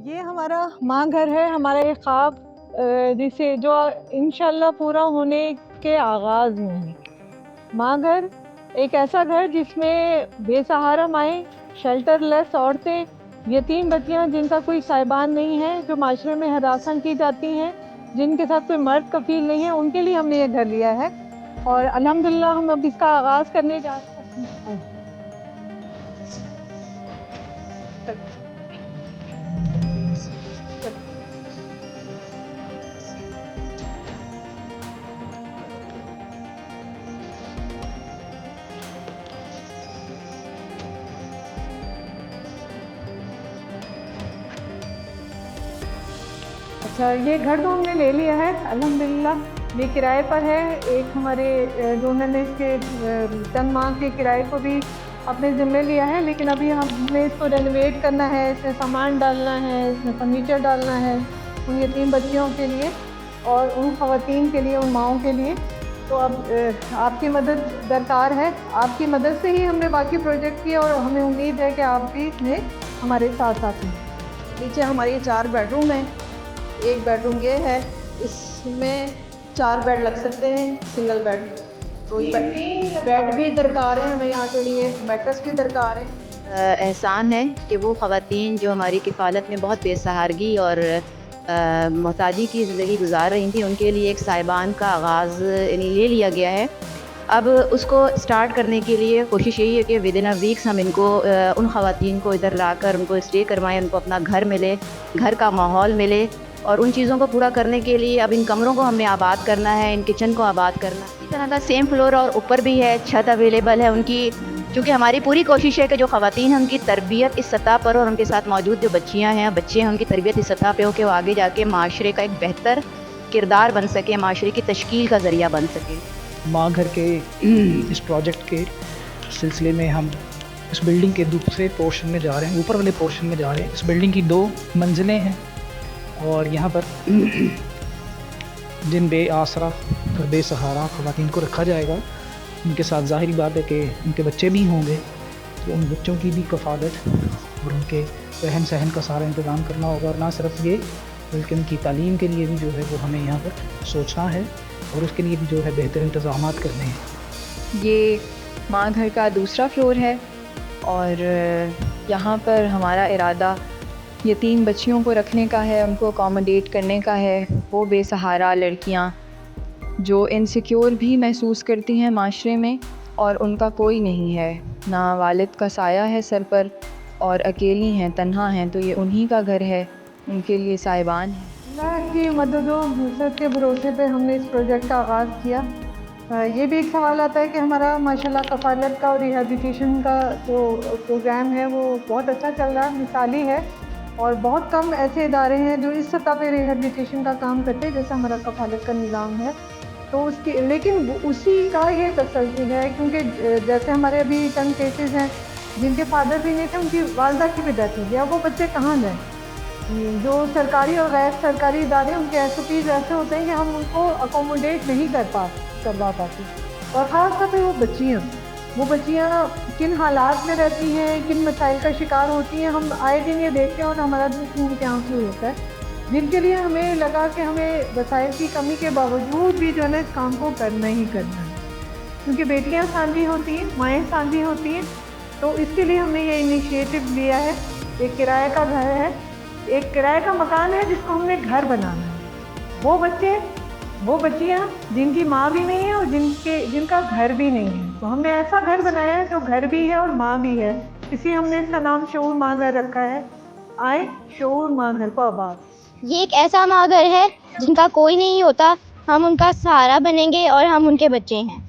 ये हमारा माँ घर है, हमारा ये ख्वाब जिसे जो इंशाल्लाह पूरा होने के आगाज़ में है। माँ घर एक ऐसा घर जिसमें बेसहारा माएँ, शेल्टरलेस औरतें, यतीम बच्चियाँ जिनका कोई साहिबान नहीं है, जो माशरे में हरासा की जाती हैं, जिनके साथ कोई मर्द कफ़ील नहीं है, उनके लिए हमने ये घर लिया है और अल्हम्दुलिल्लाह हम अब इसका आगाज़ करने जा रहे हैं। अच्छा, ये घर तो हमने ले लिया है अल्हम्दुलिल्लाह। ये किराए पर है। एक हमारे जो उन्होंने इसके चंद माह के किराए को भी अपने ज़िम्मे लिया है, लेकिन अभी हमें इसको रेनोवेट करना है, इसमें सामान डालना है, इसमें फर्नीचर डालना है उन यतीम बच्चियों के लिए और उन ख़वातीन के लिए, उन माओं के लिए। तो अब आपकी मदद दरकार है। आपकी मदद से ही हमने बाकी प्रोजेक्ट किए और हमें उम्मीद है कि आप भी इसमें हमारे साथ साथ हैं। नीचे हमारे 4 बेडरूम हैं। एक बेडरूम ये है, इसमें 4 बेड लग सकते हैं, सिंगल बेड। तो बेड भी दरकार है हमें, यहाँ के लिए मैट्रेस भी दरकार है। एहसान है कि वो ख़वातीन जो हमारी किफ़ालत में बहुत बेसहारगी और मोहताजी की ज़िंदगी गुजार रही थी, उनके लिए एक साहिबान का आगाज़ ले लिया गया है। अब उसको स्टार्ट करने के लिए कोशिश यही है कि विदिन अ वीक्स हम इनको उन ख़वातीन को इधर लाकर उनको स्टे करवाएं, उनको अपना घर मिले, घर का माहौल मिले। और उन चीज़ों को पूरा करने के लिए अब इन कमरों को हमने आबाद करना है, इन किचन को आबाद करना है। इस तरह का सेम फ्लोर और ऊपर भी है, छत अवेलेबल है उनकी। क्योंकि हमारी पूरी कोशिश है कि जो ख़वातीन हैं उनकी तरबियत इस सतह पर और उनके साथ मौजूद जो बच्चियाँ हैं, बच्चे हैं, उनकी तरबियत इस सतह पे हो कि वो आगे जाके माशरे का एक बेहतर किरदार बन सके, माशरे की तश्कील का ज़रिया बन सके। माँ घर के इस प्रोजेक्ट के सिलसिले में हम इस बिल्डिंग के दूसरे पोर्शन में जा रहे हैं, ऊपर वाले पोर्शन में जा रहे हैं। इस बिल्डिंग की 2 मंजिलें हैं और यहाँ पर जिन बेआसरा और बेसहारा ख़वातीन को रखा जाएगा, उनके साथ ज़ाहिरी बात है कि उनके बच्चे भी होंगे, तो उन बच्चों की भी कफ़ालत और उनके रहन सहन का सारा इंतज़ाम करना होगा। और ना सिर्फ ये, बल्कि उनकी तालीम के लिए भी जो है वो हमें यहाँ पर सोचना है और उसके लिए भी जो है बेहतर इंतज़ाम करने हैं। ये माँ घर का दूसरा फ्लोर है और यहाँ पर हमारा इरादा यतीम बच्चियों को रखने का है, उनको अकोमोडेट करने का है। वो बेसहारा लड़कियाँ जो इनसिक्योर भी महसूस करती हैं माशरे में और उनका कोई नहीं है, ना वालिद का साया है सर पर और अकेली हैं, तन्हा हैं, तो ये उन्हीं का घर है, उनके लिए साहिबान है। अल्लाह की मदद व नुसरत के भरोसे पे हमने इस प्रोजेक्ट का आगाज़ किया। ये भी एक सवाल आता है कि हमारा माशाल्लाह कफ़ालत का और रिहैबिलिटेशन का जो प्रोग्राम है वो बहुत अच्छा चल रहा है, मिसाली है और बहुत कम ऐसे इदारे हैं जो इस सतह पे रिहैबिलिटेशन का काम करते हैं जैसा हमारा कफ़ालत का निज़ाम है। तो उसकी लेकिन उसी का ये तसल्सल है, क्योंकि जैसे हमारे अभी चंद केसेस हैं जिनके फादर भी नहीं थे, उनकी वालदा की भी डेथ हो गई। अब वो बच्चे कहाँ जाएँ? जो सरकारी और गैर सरकारी इदारे, उनके SOPs ऐसे होते हैं कि हम उनको अकोमोडेट नहीं करवा पाते। और ख़ास तौर पे वो बच्चियाँ किन हालात में रहती हैं, किन मसाइल का शिकार होती हैं, हम आए दिन ये देखते हैं और हमारा दिल खून के आंसू होता है, जिनके लिए हमें लगा कि हमें वसाइल की कमी के बावजूद भी जो है ना इस काम को करना ही करना है, क्योंकि बेटियाँ सांझी होती हैं, माएँ सांझी होती हैं। तो इसके लिए हमने ये इनिशिएटिव लिया है। एक किराए का घर है, एक किराए का मकान है जिसको हमने घर बनाना है। वो बच्चियाँ जिनकी माँ भी नहीं है और जिनका घर भी नहीं है, तो हमने ऐसा घर बनाया है जो घर भी है और माँ भी है। इसलिए हमने इसका नाम शऊर माँ घर रखा है। आए शऊर माँ घर को आबाद। ये एक ऐसा माँ घर है जिनका कोई नहीं होता, हम उनका सहारा बनेंगे और हम उनके बच्चे हैं।